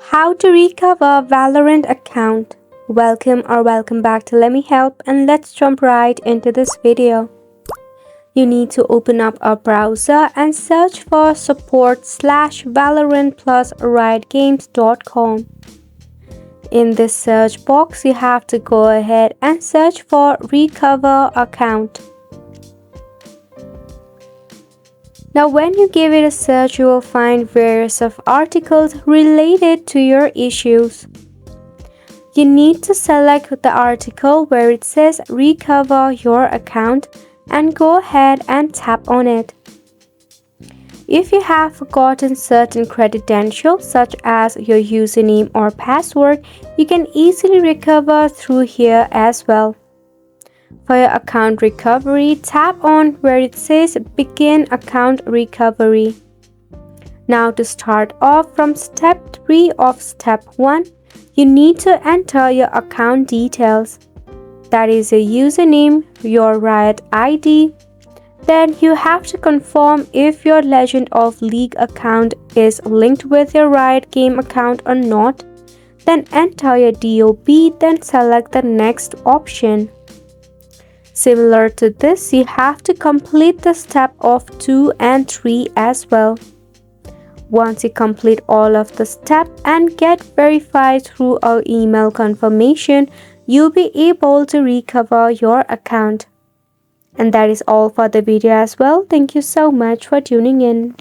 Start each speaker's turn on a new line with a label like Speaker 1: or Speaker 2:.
Speaker 1: How to recover Valorant account. Welcome back to Let Me Help, and let's jump right into this video. You need to open up a browser and search for support/Valorant plus riotgames.com. In this search box, you have to go ahead and search for recover account. Now when you give it a search, you will find various of articles related to your issues. You need to select the article where it says recover your account and go ahead and tap on it. If you have forgotten certain credentials such as your username or password, you can easily recover through here as well. For your account recovery, tap on where it says Begin Account Recovery. Now to start off from step 3 of step 1, you need to enter your account details. That is your username, your Riot ID. Then you have to confirm if your Legend of League account is linked with your Riot Game account or not. Then enter your DOB, then select the next option. Similar to this, you have to complete the step of 2 and 3 as well. Once you complete all of the steps and get verified through our email confirmation, you'll be able to recover your account. And that is all for the video as well. Thank you so much for tuning in.